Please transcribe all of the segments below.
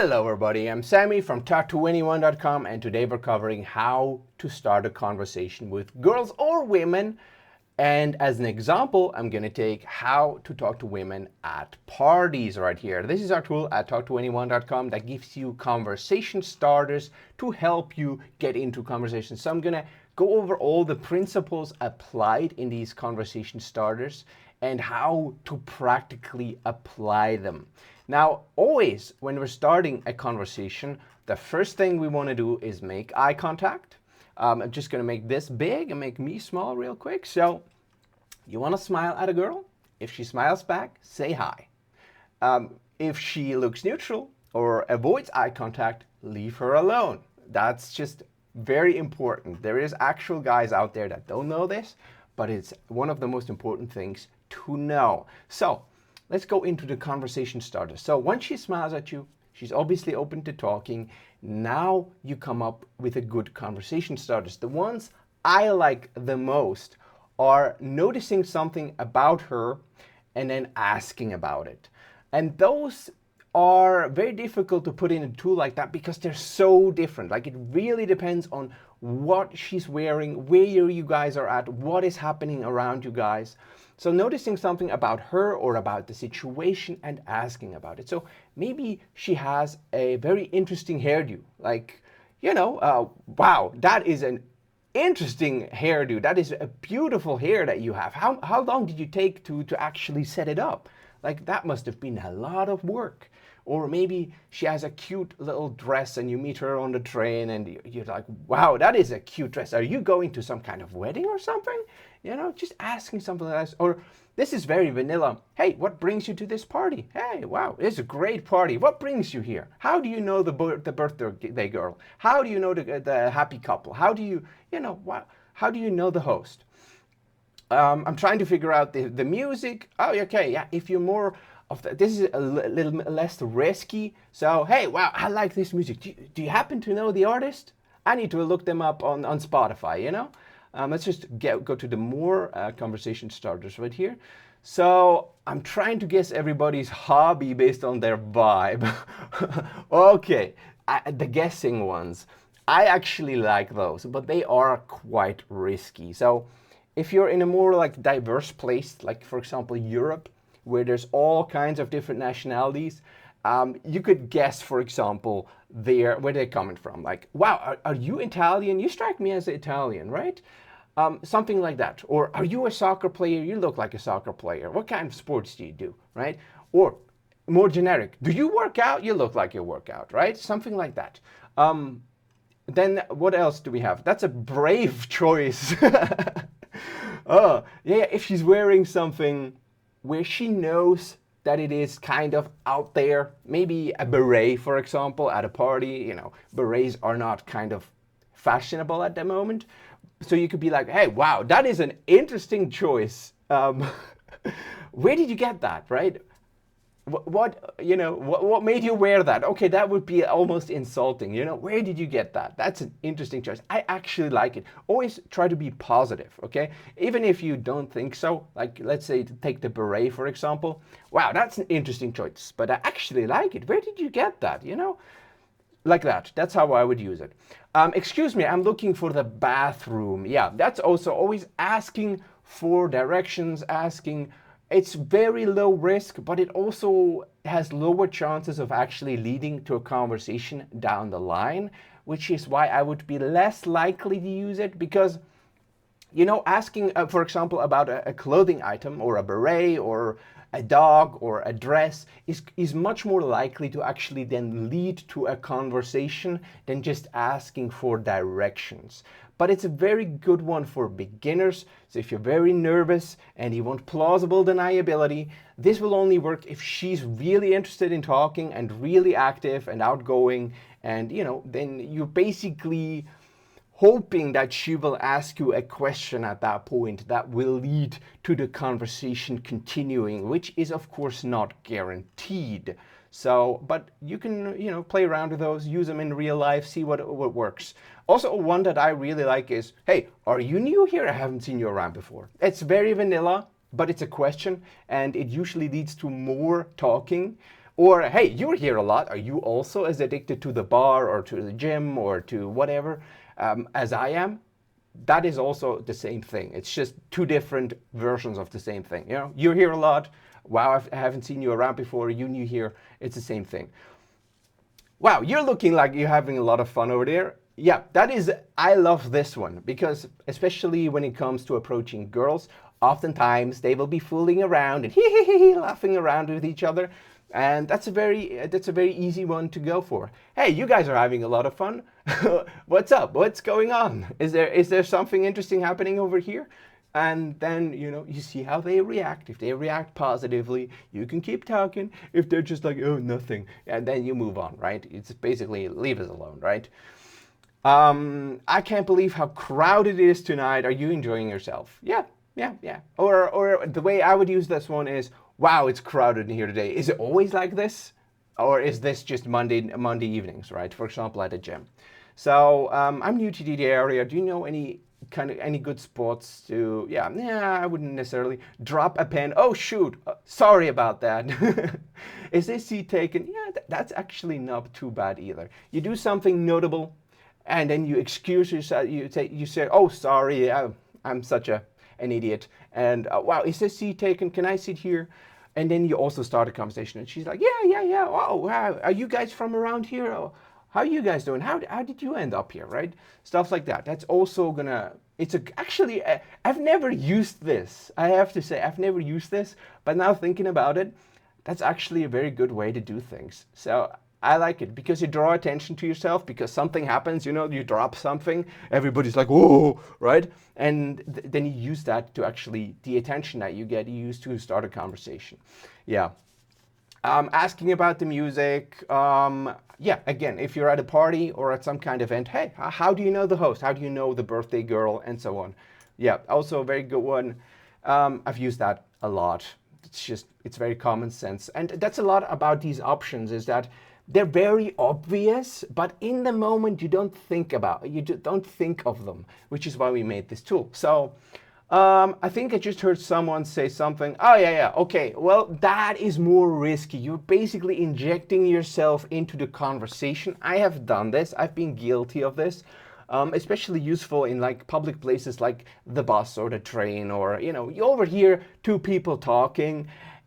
Hello everybody, I'm Sammy from talk2anyone.com, and today we're covering how to start a conversation with girls or women. And as an example, I'm going to take how to talk to women at parties right here. This is our tool at talk2anyone.com that gives you conversation starters to help you get into conversations. So I'm going to go over all the principles applied in these conversation starters and how to practically apply them. Now, always when we're starting a conversation, the first thing we want to do is make eye contact. I'm just going to make this big and make me small real quick. So you want to smile at a girl. If she smiles back, say hi. If she looks neutral or avoids eye contact, leave her alone. That's just very important. There is actual guys out there that don't know this, but it's one of the most important things to know. So let's go into the conversation starter. So once she smiles at you, she's obviously open to talking. Now you come up with a good conversation starters. The ones I like the most are noticing something about her and then asking about it. And those are very difficult to put in a tool like that because they're so different. Like, it really depends on what she's wearing, where you guys are at, what is happening around you guys. So noticing something about her or about the situation and asking about it. So maybe she has a very interesting hairdo. Like, wow, that is an interesting hairdo. That is a beautiful hair that you have. How long did you take to actually set it up? Like, that must have been a lot of work. Or maybe she has a cute little dress and you meet her on the train and you're like, wow, that is a cute dress. Are you going to some kind of wedding or something? Just asking something like that. Or this is very vanilla. Hey, what brings you to this party? Hey, wow, it's a great party. What brings you here? How do you know the birthday girl? How do you know the happy couple? How do you, how do you know the host? I'm trying to figure out the music. Oh, okay, yeah, if you're more of the, this is a little less risky. So, hey, wow, I like this music. Do you happen to know the artist? I need to look them up on Spotify, Let's just go to the more conversation starters right here. So I'm trying to guess everybody's hobby based on their vibe. Okay, the guessing ones. I actually like those, but they are quite risky. So if you're in a more like diverse place, like for example Europe, where there's all kinds of different nationalities, you could guess, for example, where they're coming from. Like, wow, are you Italian? You strike me as Italian, right? Something like that. Or are you a soccer player? You look like a soccer player. What kind of sports do you do, right? Or more generic, do you work out? You look like you work out, right? Something like that. Then what else do we have? That's a brave choice. Oh, yeah, if she's wearing something where she knows that it is kind of out there, maybe a beret, for example, at a party. Berets are not kind of fashionable at the moment. So you could be like, hey, wow, that is an interesting choice. Where did you get that, right? What made you wear that? Okay, that would be almost insulting. Where did you get that? That's an interesting choice. I actually like it. Always try to be positive, okay? Even if you don't think so. Like, let's say, take the beret, for example. Wow, that's an interesting choice, but I actually like it. Where did you get that? Like that. That's how I would use it. Excuse me, I'm looking for the bathroom. Yeah, that's also always asking for directions, asking. It's very low risk, but it also has lower chances of actually leading to a conversation down the line, which is why I would be less likely to use it because, asking, for example, about a clothing item or a beret or a dog or a dress is much more likely to actually then lead to a conversation than just asking for directions. But it's a very good one for beginners. So if you're very nervous and you want plausible deniability, this will only work if she's really interested in talking and really active and outgoing. And, then you're basically hoping that she will ask you a question at that point that will lead to the conversation continuing, which is of course not guaranteed. So, but you can, play around with those, use them in real life, see what works. Also, one that I really like is, hey, are you new here? I haven't seen you around before. It's very vanilla, but it's a question, and it usually leads to more talking. Or, hey, you're here a lot. Are you also as addicted to the bar or to the gym or to whatever as I am? That is also the same thing. It's just two different versions of the same thing. You know, you're here a lot. Wow, I haven't seen you around before. You new here. It's the same thing. Wow, you're looking like you're having a lot of fun over there. Yeah, that is, I love this one because especially when it comes to approaching girls, oftentimes they will be fooling around and laughing around with each other. And that's a very easy one to go for. Hey, you guys are having a lot of fun. What's up? What's going on? Is there something interesting happening over here? And then, you see how they react. If they react positively, you can keep talking. If they're just like, oh, nothing, and then you move on, right? It's basically leave us alone, right? I can't believe how crowded it is tonight. Are you enjoying yourself? Yeah, yeah, yeah. Or the way I would use this one is, wow, it's crowded in here today. Is it always like this? Or is this just Monday evenings, right? For example, at a gym. So I'm new to the area. Do you know any good spots to, yeah, I wouldn't necessarily drop a pen. Oh, shoot, sorry about that. Is this seat taken? Yeah, that's actually not too bad either. You do something notable and then you excuse yourself. You say, oh, sorry, I'm such an idiot. And wow, is this seat taken? Can I sit here? And then you also start a conversation and she's like, yeah. Oh, wow. Are you guys from around here? Oh, how are you guys doing? How did you end up here, right? Stuff like that. That's also gonna, actually, I've never used this. I have to say, I've never used this, but now thinking about it, that's actually a very good way to do things. So I like it because you draw attention to yourself because something happens, you drop something, everybody's like, whoa, right? And then you use that to actually, the attention that you get, you use to start a conversation. Yeah. Asking about the music. Yeah, again, if you're at a party or at some kind of event, hey, how do you know the host? How do you know the birthday girl and so on? Yeah, also a very good one. I've used that a lot. It's very common sense. And that's a lot about these options is that they're very obvious, but in the moment you don't think of them, which is why we made this tool. So I think I just heard someone say something. Oh, yeah, okay. Well, that is more risky. You're basically injecting yourself into the conversation. I have done this. I've been guilty of this, especially useful in like public places like the bus or the train, or, you overhear two people talking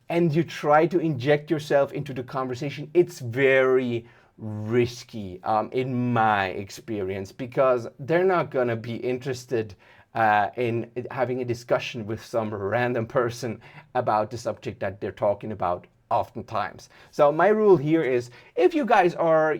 and you try to inject yourself into the conversation. It's very risky in my experience because they're not going to be interested in having a discussion with some random person about the subject that they're talking about oftentimes. So my rule here is if you guys are,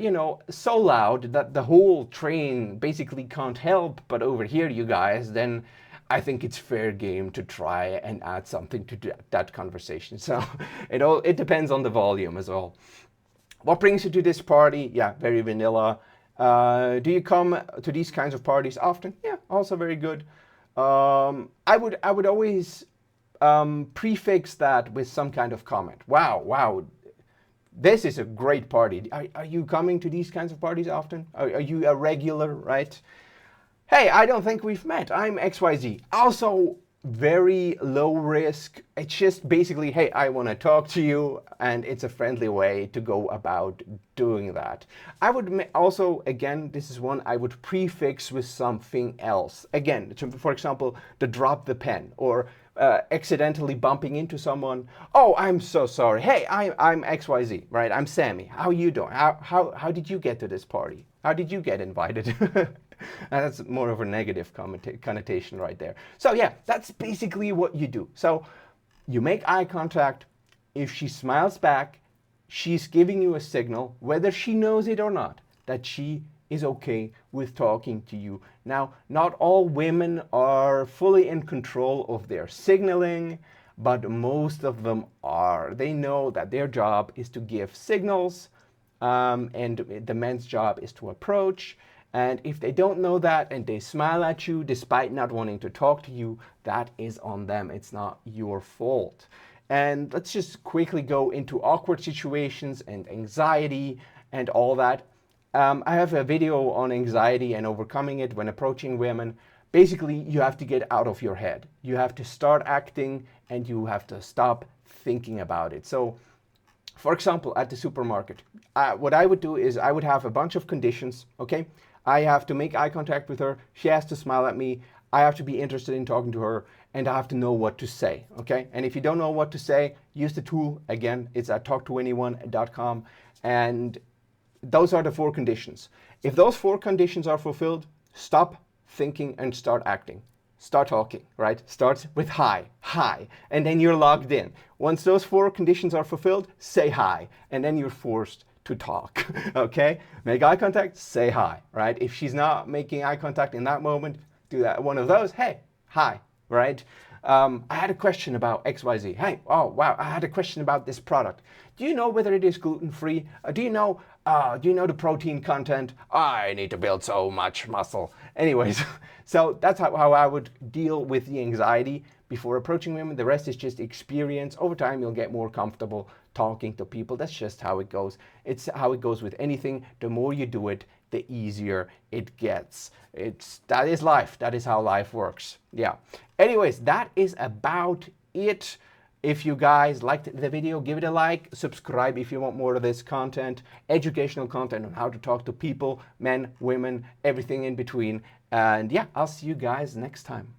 so loud that the whole train basically can't help but overhear you guys, then I think it's fair game to try and add something to that conversation. So it depends on the volume as well. What brings you to this party? Yeah, very vanilla. Do you come to these kinds of parties often? Yeah, also very good. I would always prefix that with some kind of comment. Wow, this is a great party. Are you coming to these kinds of parties often? Are you a regular, right? Hey, I don't think we've met. I'm XYZ. Also, very low risk. It's just basically, hey, I want to talk to you, and it's a friendly way to go about doing that. I would also, again, this is one I would prefix with something else. Again, for example, the drop the pen or accidentally bumping into someone. Oh, I'm so sorry. Hey, I'm XYZ, right? I'm Sammy. How are you doing? How did you get to this party? How did you get invited? That's more of a negative connotation right there. So yeah, that's basically what you do. So you make eye contact. If she smiles back, she's giving you a signal, whether she knows it or not, that she is okay with talking to you. Now, not all women are fully in control of their signaling, but most of them are. They know that their job is to give signals, and the man's job is to approach. And if they don't know that and they smile at you despite not wanting to talk to you, that is on them. It's not your fault. And let's just quickly go into awkward situations and anxiety and all that. I have a video on anxiety and overcoming it when approaching women. Basically, you have to get out of your head. You have to start acting and you have to stop thinking about it. So For example, at the supermarket, what I would do is I would have a bunch of conditions, okay? I have to make eye contact with her. She has to smile at me. I have to be interested in talking to her, and I have to know what to say, okay? And if you don't know what to say, use the tool. Again, it's at talktoanyone.com, and those are the 4 conditions. If those 4 conditions are fulfilled, stop thinking and start acting. Start talking, right? Start with hi, hi, and then you're logged in. Once those 4 conditions are fulfilled, say hi, and then you're forced to talk, okay? Make eye contact, say hi, right? If she's not making eye contact in that moment, do that. One of those, hey, hi, right? I had a question about XYZ. Hey, oh wow, I had a question about this product. Do you know whether it is gluten-free? Do you know the protein content? I need to build so much muscle. Anyways, so that's how I would deal with the anxiety before approaching women. The rest is just experience. Over time, you'll get more comfortable talking to people. That's just how it goes. It's how it goes with anything. The more you do it, the easier it gets. That is life. That is how life works. Yeah. Anyways, that is about it. If you guys liked the video, give it a like, subscribe if you want more of this content, educational content on how to talk to people, men, women, everything in between. And yeah, I'll see you guys next time.